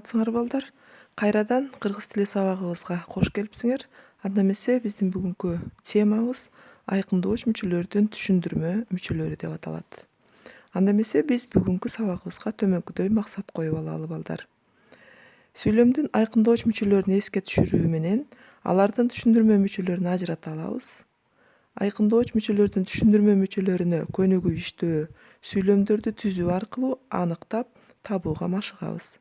саламатсыңар балдар. Кайрадан кыргыз тили сабагыбызга кош келипсиңер. Анда эмесе биздин бүгүнкү темабыз айкындооч мүчөлөрдүн түшүндүрмө мүчөлөрү деп аталат. Анда эмесе биз бүгүнкү сабагыбызга төмөнкүдөй максат коюп алалы балдар. Сүйлөмдүн айкындооч мүчөлөрүн эске түшүрүү менен алардын түшүндүрмө мүчөлөрүн ажырата алабыз. Айкындооч мүчөлөрдүн түшүндүрмө мүчөлөрүнө көнүгүү иштөө, сүйлөмдөрдү түзүү аркылуу аныктап табууга машыгабыз.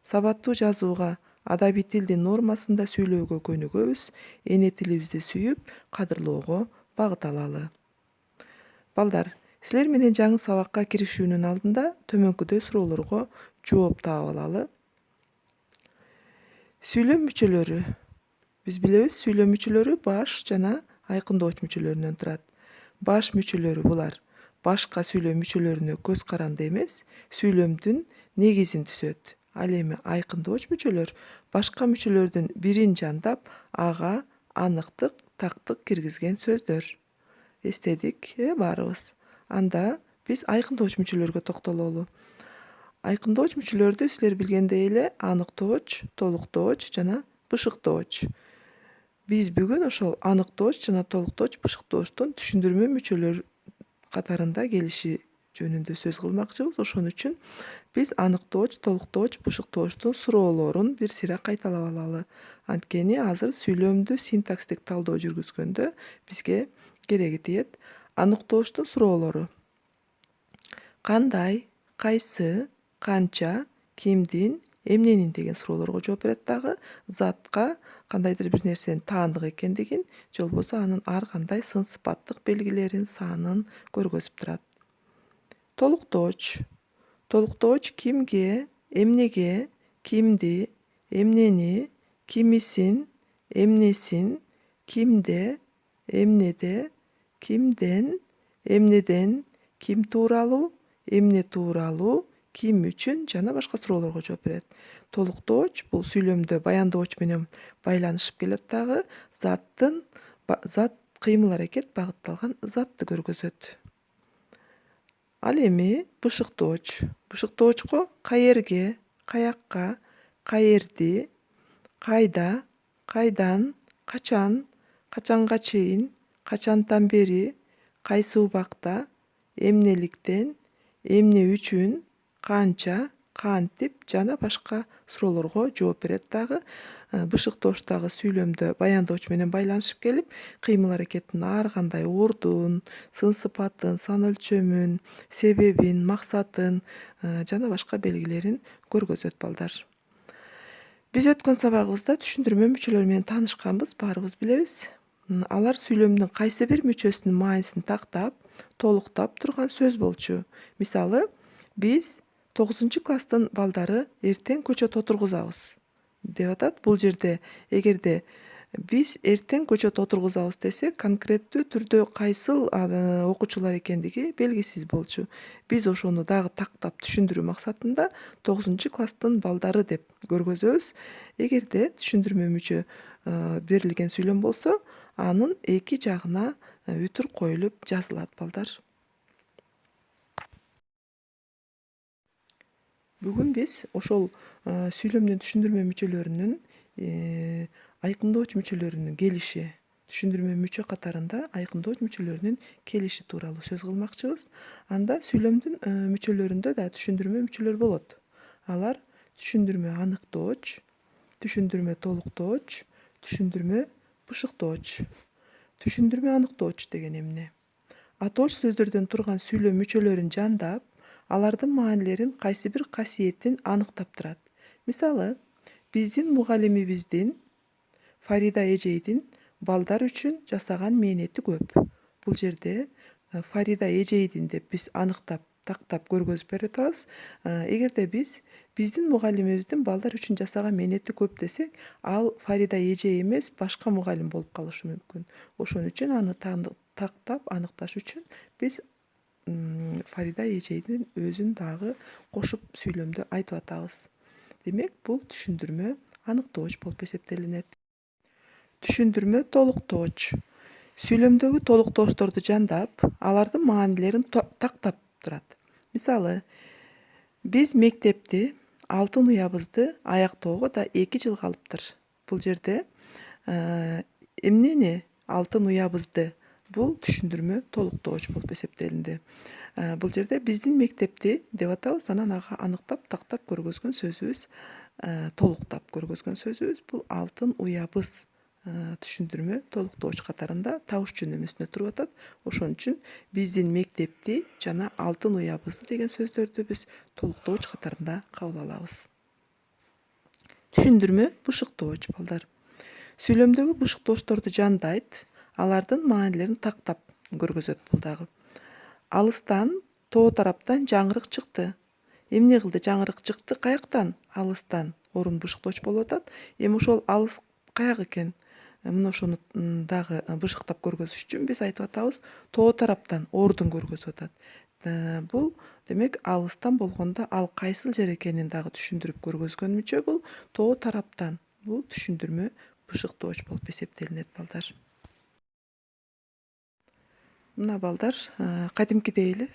Сабаттуу жазууга, адабий тилдин нормасында сүйлөөгө көнүгөбүз, эне тилибизди сүйүп, кадырлоого багыт алалы. Балдар, силер менен жаңы сабакка киришүүнүн алдында төмөнкүдөй суроолорго жооп таап алалы. Сүйлөм мүчөлөрү. Биз билебиз, сүйлөм мүчөлөрү баш жана айкындооч мүчөлөрүнөн турат. Баш мүчөлөрү булар башка сүйлөм мүчөлөрүнө көз каранды эмес, сүйлөмдүн негизин түзөт. Ал эми айкындооч мүчөлөр башка мүчөлөрдүн бирин жандап, ага аныктык, тактык киргизген сөздөр. Эстедик, баарыбыз. Анда биз айкындооч мүчөлөргө токтололу. Айкындооч мүчөлөрдү силер билгендей эле аныктооч, толуктооч жана бышыктооч. Биз бүгүн ошол аныктооч жана толуктооч, бышыктоочтун түшүндүрмө мүчөлөр катарында келиши жөнүндө сөз кылмакчыбыз. Ошон үчүн биз аныктооч, толуктооч, бышыктоочтун суроолорун бир сыйра кайталап алалы. Анткени азыр сүйлөмдү синтакстик талдоо жүргүзгөндө бизге кереги тиет. Аныктоочтун суроолору: кандай, кайсы, канча, кимдин, эмненин деген суроолорго жооп берет дагы. Затка кандайдыр бир нерсенин таандык экендигин, же болбосо анын ар кандай сын сыпаттык белгилерин, санын көргөзүп турат. Толуктооч. Толуктооч кимге, эмнеге, кимди, эмнени, кимисин, эмнесин, кимде, эмнеде, кимден, эмнеден, ким тууралуу, эмне тууралуу, ким үчүн жана башка суроолорго жооп берет. Толуктооч бул сүйлөмдө баяндоочу менен байланышып келет дагы. Зат кыймыл аракет багытталган затты көргөзөт. Ал эми бышыктооч. Бышыктоочко каерге, каякка, каерди, кайда, кайдан, качан, качанга чейин, качантан бери, кайсы убакта, эмнеликтен, эмне үчүн, канча, кантип жана башка суроолорго жооп берет дагы. Бышыктооч дагы сүйлөмдө баяндоочу менен байланышып келип, кыймыл аракеттин ар кандай ордун, сын сыпатын, сан өлчөмүн, себебин, максатын жана башка белгилерин көргөзөт балдар. Биз өткөн сабагыбызда түшүндүрмө мүчөлөрү менен таанышканбыз, баарыбыз билебиз. Алар сүйлөмдүн кайсы бир мүчөсүнүн маанисин тактап, толуктап турган сөз болчу. Мисалы, биз 9 класстын балдары эртең көчөт отургузабыз деп атат. Бул жерде эгерде биз эртең көчөт отургузабыз десек, конкреттүү түрдө кайсыл окуучулар экендиги белгисиз болчу. Биз ошону дагы тактап түшүндүрүү максатында 9 класстын балдары деп көргөзөбүз. Эгерде түшүндүрмө мүчө берилген сүйлөм болсо, анын эки жагына үтүр коюлуп жазылат балдар. Бүгүн биз ошол сүйлөмдүн түшүндүрмө мүчөлөрүнүн айкындооч мүчөлөрүнүн келиши, түшүндүрмө мүчө катарында айкындооч мүчөлөрүнүн келиши тууралуу сөз кылмакчыбыз. Анда сүйлөмдүн мүчөлөрүндө да түшүндүрмө мүчөлөр болот. Алар түшүндүрмө аныктооч, түшүндүрмө толуктооч, түшүндүрмө бышыктооч. Түшүндүрмө аныктооч деген эмне? Атооч сөздөрдөн турган сүйлөм мүчөлөрүн жандап, алардын маанилерин, кайсы бир касиетин аныктап турат. Мисалы, биздин мугалимибиздин, Фарида эжейдин балдар үчүн жасаган мээнети көп. Бул жерде Фарида эжейдин деп биз аныктап, тактап көргөзүп берип атабыз. Эгерде биздин мугалимибиздин балдар үчүн жасаган мээнети көп десек, ал Фарида эжей эмес, башка мугалим болуп калышы мүмкүн. Ошон үчүн аны тактап аныкташ үчүн биз Фарида эжейдин өзүн дагы кошуп сүйлөмдө айтып атабыз. Демек, бул түшүндүрмө аныктооч болуп эсептелинет. Түшүндүрмө толуктооч. Сүйлөмдөгү толуктоочторду жандап, алардын маанилерин тактап турат. Мисалы, биз мектепти алтын уябызды аяктоого да 2 жыл калыптыр. Бул жерде эмнени алтын уябызды бул түшүндүрмө толуктоогуч болуп эсептелинди. Бул жерде биздин мектепти деп атабыз, анан ага аныктап тактап көргөзгөн сөзүбүз, толуктап көргөзгөн сөзүбүз бул алтын уябыз түшүндүрмө толуктоогуч катарында табыш жөнөмөсүндө туруп атат. Ошон үчүн биздин мектепти жана алтын уябызды деген сөздөрдү биз толуктоогуч катарында кабыл алабыз. Түшүндүрмө бышыктоогуч балдар. Сүйлөмдөгү бышыктоочторду жандайт, алардын маанилерин тактап көргөзөт бул дагы. Алыстан тоо тараптан жаңырык чыкты. Эмне кылды жаңырык чыкты каяктан? Алыстан. Орун бышыктооч болуп атат. Эми ошол алыс каяк экен? Мына ошону дагы бышыктап көргөзүш үчүн биз айтып атабыз, тоо тараптан ордун көргөзүп атат. Бул демек алыстан болгондо ал кайсыл жер экенин дагы түшүндүрүп көргөзгөнүчө бул тоо тараптан. Бул түшүндүрмө бышыктооч болуп эсептелинет балдар. Мына балдар, кадимкидей эле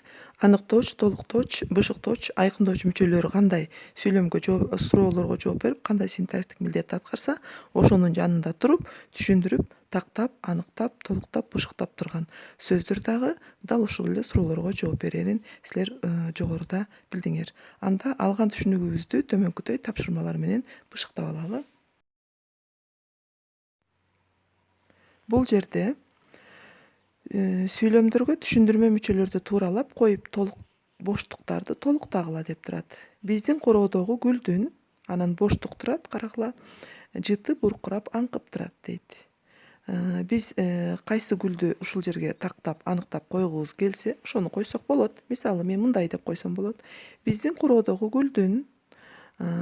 аныктооч, толуктооч, бышыктооч, айкындоочу мүчөлөрү кандай сүйлөмгө суроолорго жооп берип, кандай синтаксистик милдетти аткарса, ошонун жанында туруп, түшүндүрүп, тактап, аныктап, толуктап, бышыктап турган сөздөр дагы дал ошол эле суроолорго жооп берерин силер жогоруда билдиңер. Анда алган түшүнүгүбүздү төмөнкүдөй тапшырмалар менен бышыктап алалы. Бул жерде сүйлөмдөргө түшүндүрмө мүчөлөрдү тууралап коюп боштуктарды толуктагыла деп турат. Биздин короодогу гүлдүн, анан боштук турат, карагыла, жыты буркурап аңкып турат дейт. Биз кайсы гүлдү ушул жерге тактап, аныктап койгубуз келсе, ошону койсок болот. Мисалы, мен мындай деп койсом болот. Биздин короодогу гүлдүн,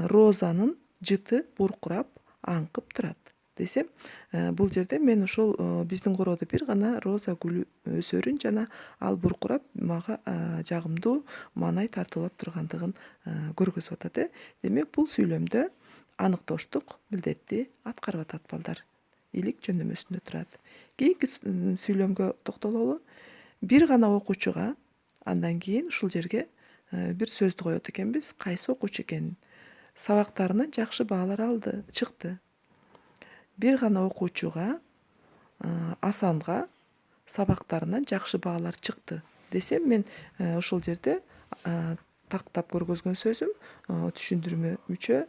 розанын жыты буркурап аңкып турат десем, бул жерде мен ошол биздин короодо бир гана роза гүлү өсөрүн жана ал буркурап мага жагымдуу маанай тартуулап тургандыгын көргөзүп атат. Демек бул сүйлөмдө аныктоочтук милдетти аткарып атат балдар. Илик жөнөмөсүндө турат. Кийинки сүйлөмгө токтололу. Бир гана окуучуга андан кийин ушул жерге бир сөздү коет экенбиз. Кайсы окуучу экенин. Сабактарынан жакшы баалар чыкты. Бир гана окуучуга, Асанга сабактарынан жакшы баалар чыкты десем, мен ошол жерде тактап көргөзгөн сөзүм түшүндүрмө мүчө,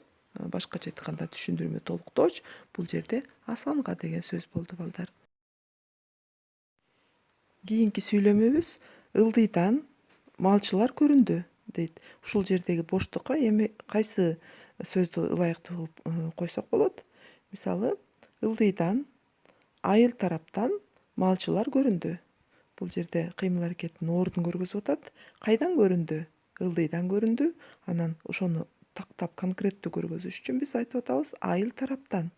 башкача айтканда түшүндүрмө толуктооч бул жерде Асанга деген сөз болду балдар. Кийинки сүйлөмүбүз ылдыйдан малчылар көрүндү дейт. Ушул жердеги боштукка эми кайсы сөздү ылайыктуу кылып койсок болот? Мисалы, ылдыйдан, айыл тараптан малчылар көрүндү. Бул жерде кыймыл аракеттин ордун көргөзүп атат. Кайдан көрүндү? Ылдыйдан көрүндү. Анан ошону тактап конкреттүү көргөзүш үчүн биз айтып атабыз айыл тараптан.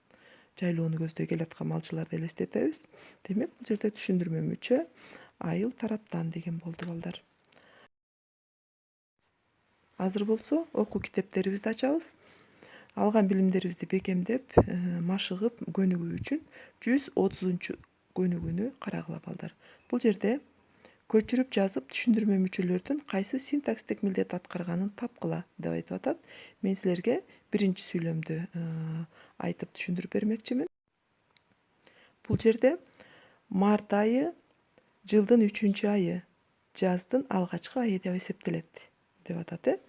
Жайлоону көздөй келаткан малчыларды элестетебиз. Демек, бул жерде түшүндүрмө мүчө айыл тараптан деген болду балдар. Азыр болсо окуу китептерибизди ачабыз. Алган билимдерибизди бекемдеп, машыгып көнүгүү үчүн 130 көнүгүүнү карагыла балдар. Бул жерде көчүрүп жазып түшүндүрмө мүчөлөрдүн кайсы синтаксистик милдет аткарганын тапкыла деп айтып атат. Мен силерге биринчи сүйлөмдү айтып түшүндүрүп бермекчимин. Бул жерде март айы жылдын 3 айы, жаздын алгачкы айы деп эсептелет деп атат.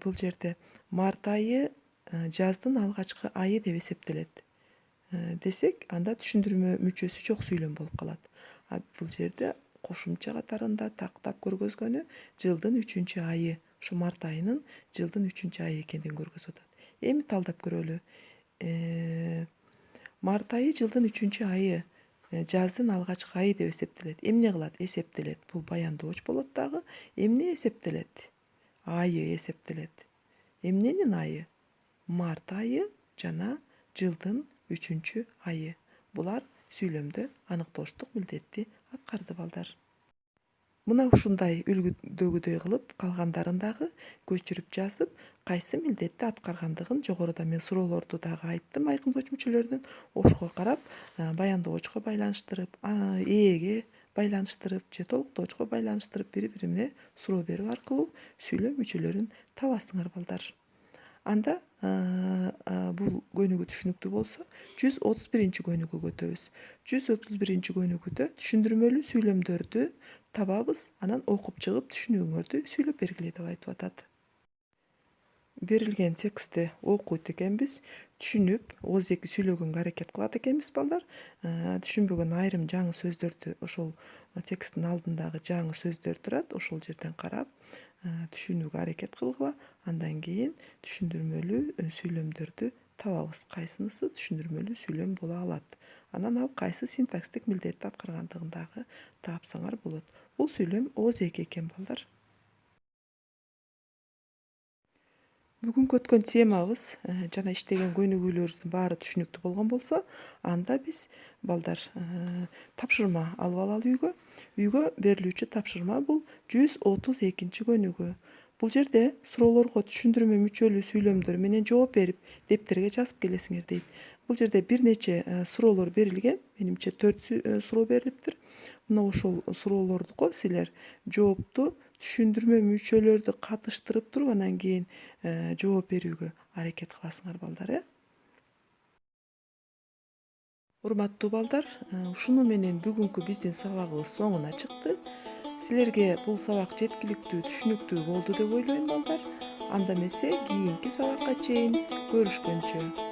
Бул жерде март айы жаздын алгачкы айы деп эсептелет десек, анда түшүндүрмө мүчөсү жок сүйлөм болуп калат. Бул жерде кошумча катарында тактап көргөзгөнү жылдын 3 айы, ошо март айынын жылдын 3 айы экендигин көргөзүп атат. Эми талдап көрөлү. Март айы жылдын 3 айы, жаздын алгачкы айы деп эсептелет. Эмне кылат? Эсептелет. Бул баяндооч болот дагы. Эмне эсептелет? Айы эсептелет. Эмненин айы? Март айы жана жылдын 3 айы. Булар сүйлөмдө аныктоочтук милдетти аткарды балдар. Мына ушундай үлгүдөгүдөй кылып калгандарын дагы көчүрүп жазып, кайсы милдетти аткаргандыгын жогоруда мен суроолорду дагы айттым айкындоочу мүчөлөрүнүн. Ошого карап, баяндоочко байланыштырып, ээге байланыштырып же толуктоочко байланыштырып бири-бирине суроо берүү аркылуу сүйлөм мүчөлөрүн табасыңар балдар. Анда бул көнүгүү түшүнүктүү болсо 131-көнүгүүгө өтөбүз. 131-көнүгүүдө түшүндүрмөлүү сүйлөмдөрдү табабыз, анан окуп чыгып түшүнүгүңөрдү сүйлөп бергиле деп айтып атат. Берилген текстти окуйт экенбиз, түшүнүп, og'zaki сүйлөгөнгө аракет кылат экенбиз балдар. Түшүнбөгөн айрым жаңы сөздөрдү ошол тексттин алдындагы жаңы сөздөр турат, ошол жерден карап түшүнүүгө аракет кылгыла. Андан кийин түшүндүрмөлүү сүйлөмдөрдү табабыз. Кайсынысы түшүндүрмөлүү сүйлөм боло алат. Анан ал кайсы синтаксистик милдетти аткаргандыгын дагы таапсаңар болот. Бул сүйлөм og'zaki экен балдар. Бүгүнкү өткөн темабыз жана иштеген көнүгүүлөрүбүздүн баары түшүнүктүү болгон болсо, анда биз балдар тапшырма алып алалы үйгө. Үйгө берилүүчү тапшырма бул 132-көнүгүү. Бул жерде суроолорго түшүндүрмө мүчөлүү сүйлөмдөр менен жооп берип, дептерге жазып келесиңер дейт. Бул жерде бир нече суроолор берилген. Менимче 4 суроо берилиптир. Мына ошол суроолорго силер жоопту түшүндүрмө мүчөлөрдү катыштырып туруп, анан кийин жооп берүүгө аракет кыласыңар балдар. Урматтуу балдар, ушуну менен бүгүнкү биздин сабагыбыз соңуна чыкты. Силерге бул сабак жеткиликтүү, түшүнүктүү болду деп ойлойм балдар. Анда эмесе кийинки сабакка чейин көрүшкөнчө.